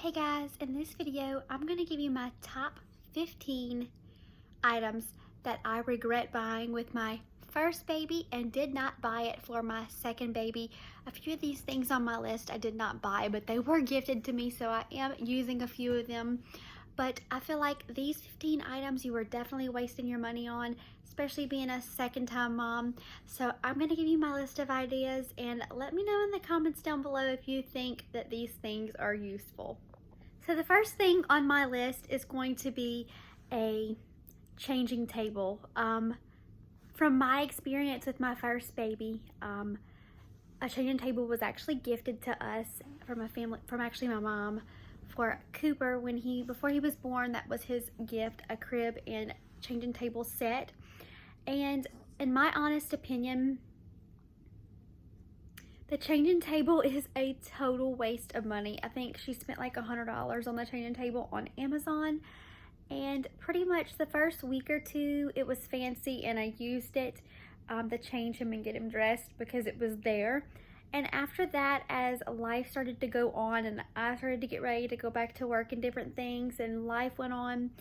Hey guys, in this video, I'm going to give you my top 15 items that I regret buying with my first baby and did not buy it for my second baby. A few of these things on my list I did not buy, but they were gifted to me, so I am using a few of them. But I feel like these 15 items you are definitely wasting your money on, especially being a second-time mom. So I'm going to give you my list of ideas and let me know in the comments down below if you think that these things are useful. So the first thing on my list is going to be a changing table. From my experience with my first baby, a changing table was actually gifted to us from a family, from actually my mom, for Cooper before he was born. That was his gift, a crib and changing table set. And in my honest opinion, the changing table is a total waste of money. I think she spent like $100 on the changing table on Amazon. And pretty much the first week or two, it was fancy and I used it to change him and get him dressed because it was there. And after that, as life started to go on and I started to get ready to go back to work and different things and life went on,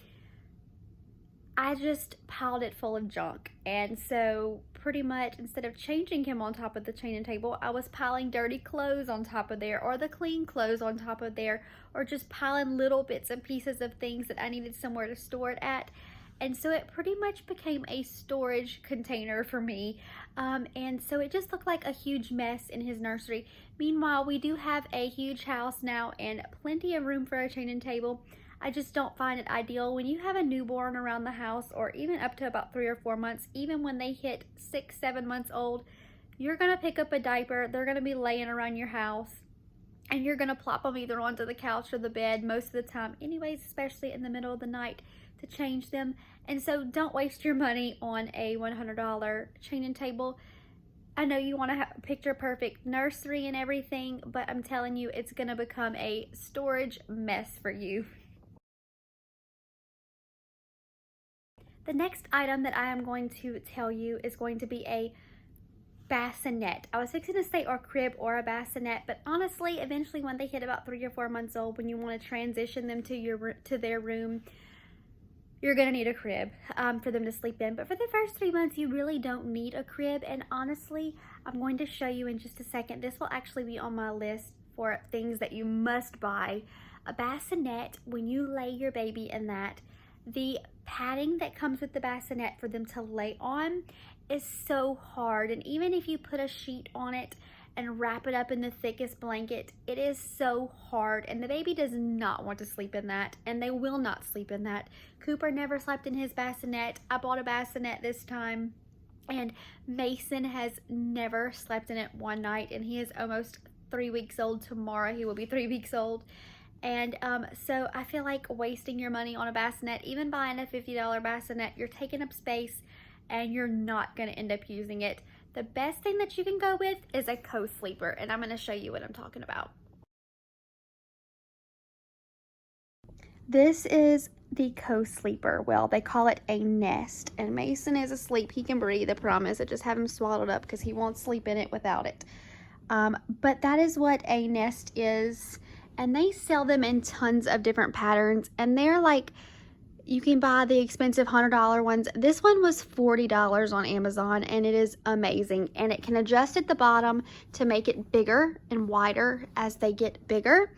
I just piled it full of junk. And so pretty much instead of changing him on top of the changing table, I was piling dirty clothes on top of there, or the clean clothes on top of there, or just piling little bits and pieces of things that I needed somewhere to store it at. And so it pretty much became a storage container for me. And so it just looked like a huge mess in his nursery. Meanwhile, we do have a huge house now and plenty of room for a changing table. I just don't find it ideal when you have a newborn around the house, or even up to about 3 or 4 months. Even when they hit 6, 7 months old, you're gonna pick up a diaper, they're gonna be laying around your house, and you're gonna plop them either onto the couch or the bed most of the time anyways, especially in the middle of the night to change them. And so don't waste your money on a $100 changing table. I know you want to have a picture perfect nursery and everything, but I'm telling you, it's gonna become a storage mess for you. The next item that I am going to tell you is going to be a bassinet. I was fixing to say or crib or a bassinet, but honestly, eventually when they hit about 3 or 4 months old, when you want to transition them to their room, you're gonna need a crib for them to sleep in. But for the first 3 months, you really don't need a crib. And honestly, I'm going to show you in just a second. This will actually be on my list for things that you must buy. A bassinet, when you lay your baby in that, the padding that comes with the bassinet for them to lay on is so hard. And even if you put a sheet on it and wrap it up in the thickest blanket, it is so hard, and the baby does not want to sleep in that, and they will not sleep in that. Cooper never slept in his bassinet. I bought a bassinet this time, and Mason has never slept in it one night, and he is almost 3 weeks old. Tomorrow he will be 3 weeks old. And so I feel like wasting your money on a bassinet, even buying a $50 bassinet, you're taking up space and you're not going to end up using it. The best thing that you can go with is a co-sleeper, and I'm going to show you what I'm talking about. This is the co-sleeper. Well, they call it a nest, and Mason is asleep. He can breathe, I promise. I just have him swaddled up because he won't sleep in it without it. But that is what a nest is, and they sell them in tons of different patterns, and they're like, you can buy the expensive $100 ones. This one was $40 on Amazon, and it is amazing. And it can adjust at the bottom to make it bigger and wider as they get bigger.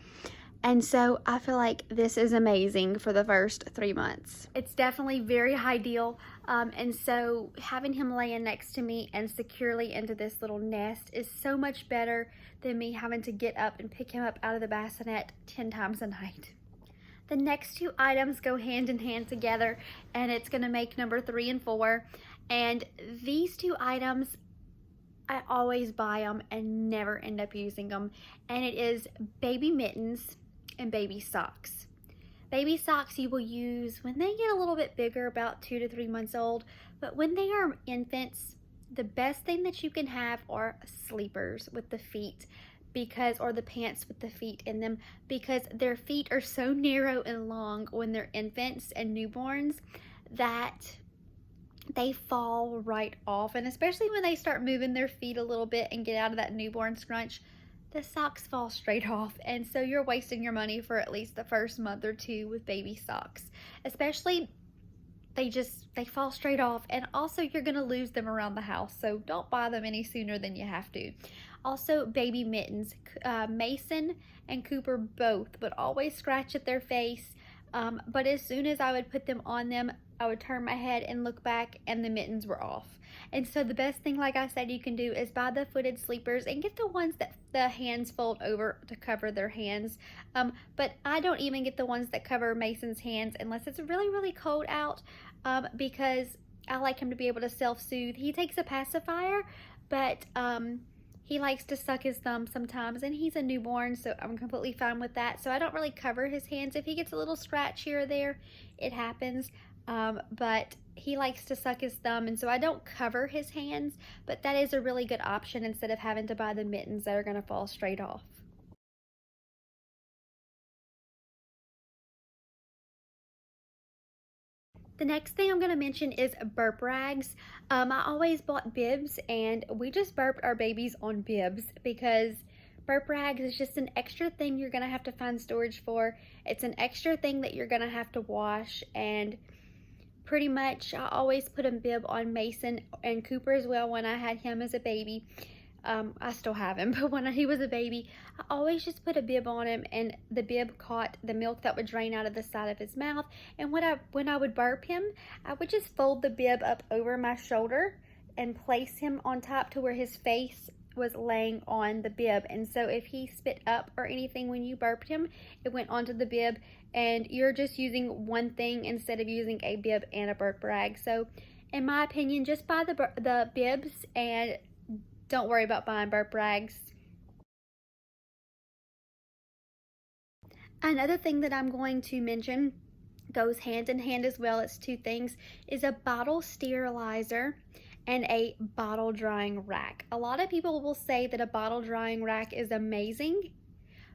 And so I feel like this is amazing for the first 3 months. It's definitely very ideal. And so having him laying next to me and securely into this little nest is so much better than me having to get up and pick him up out of the bassinet 10 times a night. The next 2 items go hand in hand together, and it's gonna make number 3 and 4. And these 2 items, I always buy them and never end up using them. And it is baby mittens and baby socks. Baby socks you will use when they get a little bit bigger, about 2 to 3 months old. But when they are infants, the best thing that you can have are sleepers with the feet, or the pants with the feet in them, because their feet are so narrow and long when they're infants and newborns that they fall right off. And especially when they start moving their feet a little bit and get out of that newborn scrunch, the socks fall straight off, and so you're wasting your money for at least the first month or two with baby socks. Especially, they fall straight off, and also you're gonna lose them around the house, so don't buy them any sooner than you have to. Also, baby mittens. Mason and Cooper both would always scratch at their face, but as soon as I would put them on them, I would turn my head and look back, and the mittens were off. And so the best thing, like I said, you can do is buy the footed sleepers and get the ones that the hands fold over to cover their hands. But I don't even get the ones that cover Mason's hands unless it's really, really cold out, because I like him to be able to self-soothe. He takes a pacifier, but he likes to suck his thumb sometimes, and he's a newborn, so I'm completely fine with that. So I don't really cover his hands. If he gets a little scratch here or there, it happens. But he likes to suck his thumb, and so I don't cover his hands, but that is a really good option instead of having to buy the mittens that are going to fall straight off. The next thing I'm going to mention is burp rags. I always bought bibs, and we just burped our babies on bibs because burp rags is just an extra thing you're going to have to find storage for. It's an extra thing that you're going to have to wash, and pretty much I always put a bib on Mason and Cooper as well when I had him as a baby. I still have him, but when he was a baby, I always just put a bib on him, and the bib caught the milk that would drain out of the side of his mouth. And when I would burp him, I would just fold the bib up over my shoulder and place him on top to where his face was laying on the bib. And so if he spit up or anything when you burped him, it went onto the bib, and you're just using one thing instead of using a bib and a burp rag. So in my opinion, just buy the bibs and don't worry about buying burp rags. Another thing that I'm going to mention goes hand in hand as well. It's two things, is a bottle sterilizer and a bottle drying rack. A lot of people will say that a bottle drying rack is amazing,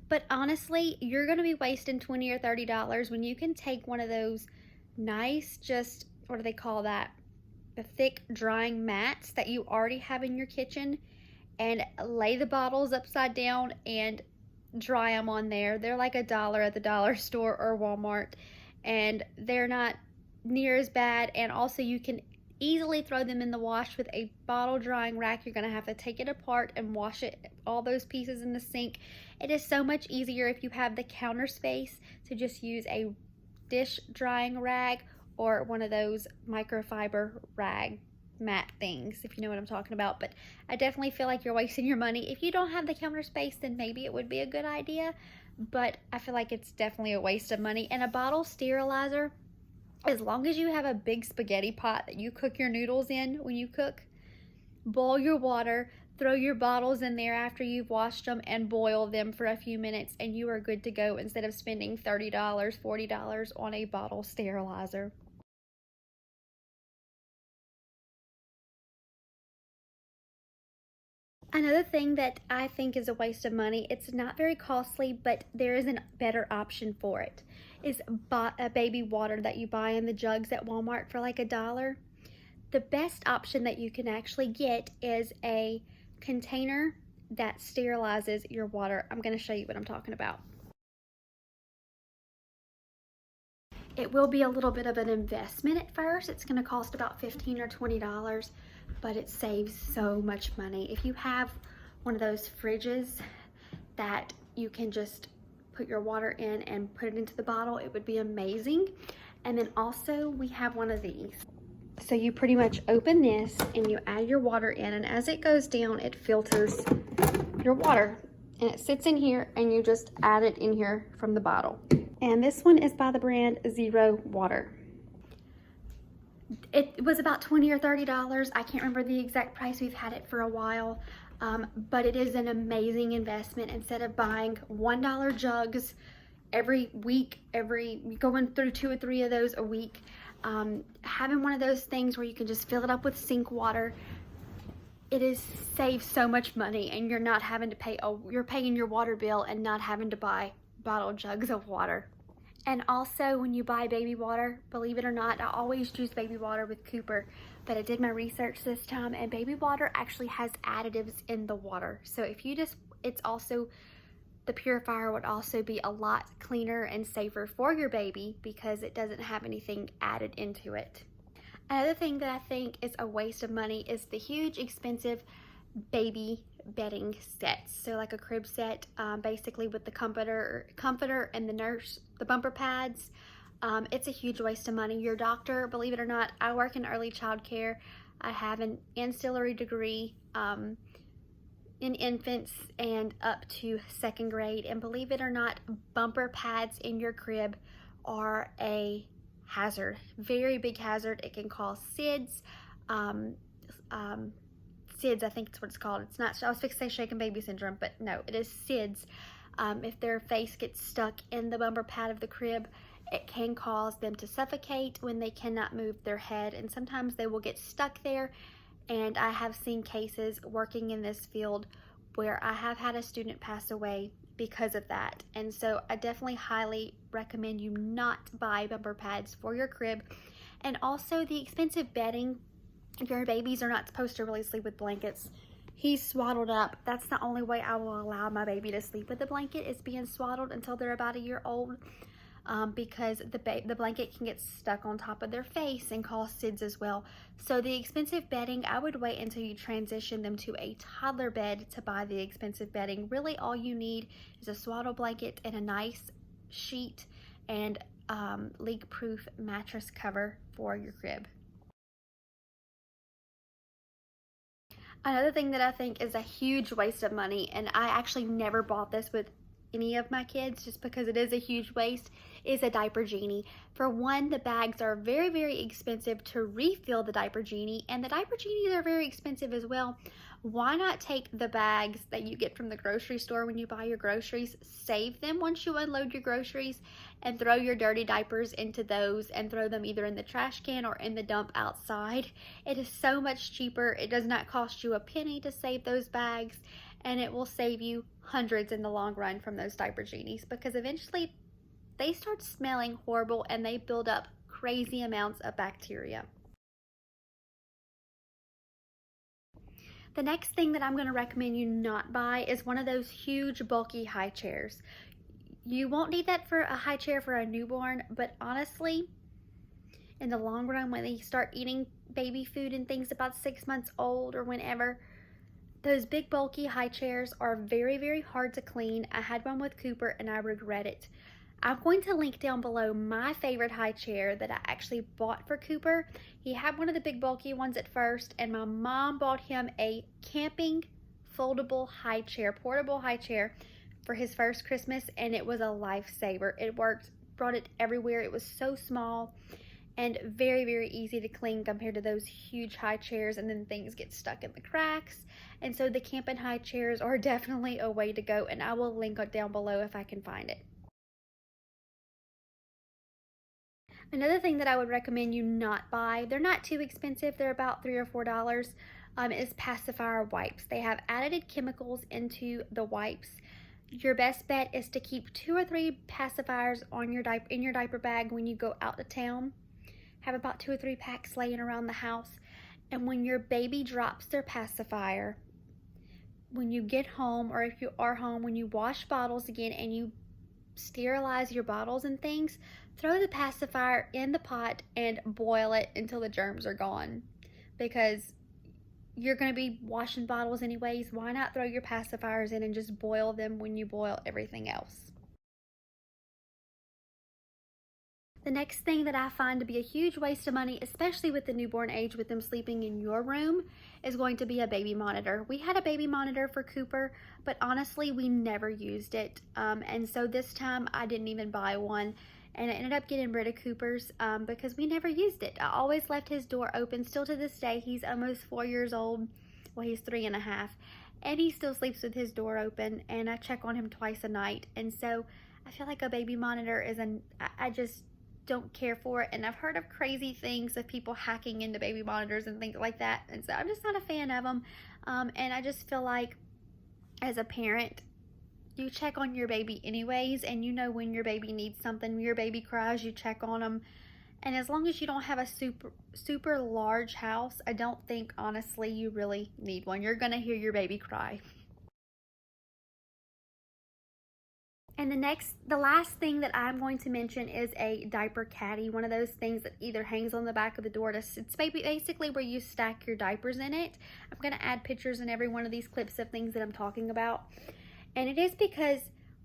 but honestly, you're going to be wasting $20 or $30 when you can take one of those nice, just, what do they call that? The thick drying mats that you already have in your kitchen, and lay the bottles upside down and dry them on there. They're like $1 at the dollar store or Walmart, and they're not near as bad, and also you can easily throw them in the wash. With a bottle drying rack, you're going to have to take it apart and wash it, all those pieces in the sink. It is so much easier if you have the counter space to just use a dish drying rag or one of those microfiber rag mat things, if you know what I'm talking about. But I definitely feel like you're wasting your money. If you don't have the counter space, then maybe it would be a good idea, but I feel like it's definitely a waste of money. And a bottle sterilizer, as long as you have a big spaghetti pot that you cook your noodles in when you cook, boil your water, throw your bottles in there after you've washed them, and boil them for a few minutes, and you are good to go instead of spending $30, $40 on a bottle sterilizer. Another thing that I think is a waste of money, it's not very costly, but there is a better option for it, is a baby water that you buy in the jugs at Walmart for like $1. The best option that you can actually get is a container that sterilizes your water. I'm going to show you what I'm talking about. It will be a little bit of an investment at first. It's going to cost about $15 or $20, but it saves so much money. If you have one of those fridges that you can just put your water in and put it into the bottle, it would be amazing. And then also we have one of these. So you pretty much open this and you add your water in, and as it goes down, it filters your water, and it sits in here, and you just add it in here from the bottle. And this one is by the brand Zero Water. It was about $20 or $30. I can't remember the exact price. We've had it for a while, but it is an amazing investment. Instead of buying $1 jugs every week, going through 2 or 3 of those a week, having one of those things where you can just fill it up with sink water, it is saves so much money, and you're not having to pay, you're paying your water bill and not having to buy bottle jugs of water. And also, when you buy baby water, believe it or not, I always choose baby water with Cooper, but I did my research this time, and baby water actually has additives in the water. So if you just it's also, the purifier would also be a lot cleaner and safer for your baby because it doesn't have anything added into it. Another thing that I think is a waste of money is the huge expensive baby bedding sets. So like a crib set, basically with the comforter and the bumper pads. It's a huge waste of money. Your doctor, believe it or not, I work in early child care. I have an ancillary degree in infants and up to 2nd grade. And believe it or not, bumper pads in your crib are a hazard, very big hazard. It can cause SIDS. SIDS, I think it's what it's called. It's not, I was fixing to say shaken baby syndrome, but no, it is SIDS. If their face gets stuck in the bumper pad of the crib, it can cause them to suffocate when they cannot move their head, and sometimes they will get stuck there. And I have seen cases working in this field where I have had a student pass away because of that. And so I definitely highly recommend you not buy bumper pads for your crib. And also the expensive bedding. Your babies are not supposed to really sleep with blankets. He's swaddled up. That's the only way I will allow my baby to sleep with the blanket, is being swaddled until they're about a year old, because the blanket can get stuck on top of their face and cause SIDS as well. So the expensive bedding, I would wait until you transition them to a toddler bed to buy the expensive bedding. Really all you need is a swaddle blanket and a nice sheet and leak-proof mattress cover for your crib. Another thing that I think is a huge waste of money, and I actually never bought this with any of my kids just because it is a huge waste, is a diaper genie. For one, the bags are very, very expensive to refill the diaper genie, and the diaper genies are very expensive as well. Why not take the bags that you get from the grocery store when you buy your groceries, save them once you unload your groceries, and throw your dirty diapers into those and throw them either in the trash can or in the dump outside. It is so much cheaper. It does not cost you a penny to save those bags, and it will save you hundreds in the long run from those diaper genies, because eventually they start smelling horrible and they build up crazy amounts of bacteria. The next thing that I'm going to recommend you not buy is one of those huge bulky high chairs. You won't need that for a high chair for a newborn, but honestly, in the long run, when they start eating baby food and things about 6 months old or whenever, those big bulky high chairs are very, very hard to clean. I had one with Cooper and I regret it. I'm going to link down below my favorite high chair that I actually bought for Cooper. He had one of the big bulky ones at first, and my mom bought him a camping foldable high chair, portable high chair for his first Christmas, and it was a lifesaver. It worked, brought it everywhere. It was so small and very, very easy to clean compared to those huge high chairs, and then things get stuck in the cracks. And so the camping high chairs are definitely a way to go, and I will link it down below if I can find it. Another thing that I would recommend you not buy, they're not too expensive, they're about $3 or $4, is pacifier wipes. They have added chemicals into the wipes. Your best bet is to keep 2 or 3 pacifiers on your in your diaper bag when you go out to town. Have about 2 or 3 packs laying around the house. And when your baby drops their pacifier, when you get home, or if you are home, when you wash bottles again and you sterilize your bottles and things, throw the pacifier in the pot and boil it until the germs are gone, because you're going to be washing bottles anyways. Why not throw your pacifiers in and just boil them when you boil everything else? The next thing that I find to be a huge waste of money, especially with the newborn age, with them sleeping in your room, is going to be a baby monitor. We had a baby monitor for Cooper, but honestly, we never used it. And so this time I didn't even buy one, and I ended up getting rid of Cooper's because we never used it. I always left his door open. Still to this day, he's almost 4 years old. Well, he's 3.5, and he still sleeps with his door open, and I check on him twice a night. And so I feel like a baby monitor is I just don't care for it, and I've heard of crazy things of people hacking into baby monitors and things like that, and so I'm just not a fan of them. And I just feel like, as a parent, you check on your baby anyways, and you know when your baby needs something. When your baby cries, you check on them, and as long as you don't have a super large house, I don't think honestly you really need one. You're gonna hear your baby cry. And the last thing that I'm going to mention is a diaper caddy, one of those things that either hangs on the back of the door. It's basically where you stack your diapers in it. I'm going to add pictures in every one of these clips of things that I'm talking about. And it is because,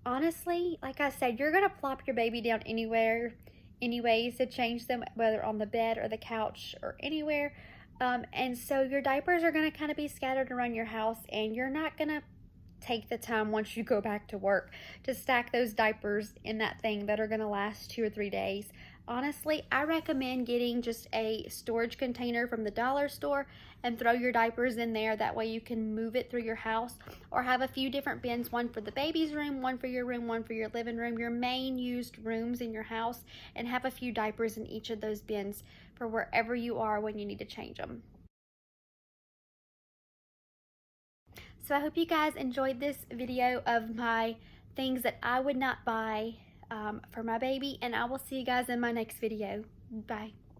honestly, like I said, you're going to plop your baby down anywhere, anyways, to change them, whether on the bed or the couch or anywhere. And so your diapers are going to kind of be scattered around your house, and you're not going to take the time once you go back to work to stack those diapers in that thing that are going to last 2 or 3 days. Honestly, I recommend getting just a storage container from the dollar store and throw your diapers in there. That way you can move it through your house, or have a few different bins, one for the baby's room, one for your room, one for your living room, your main used rooms in your house, and have a few diapers in each of those bins for wherever you are when you need to change them. So I hope you guys enjoyed this video of my things that I would not buy for my baby, and I will see you guys in my next video. Bye.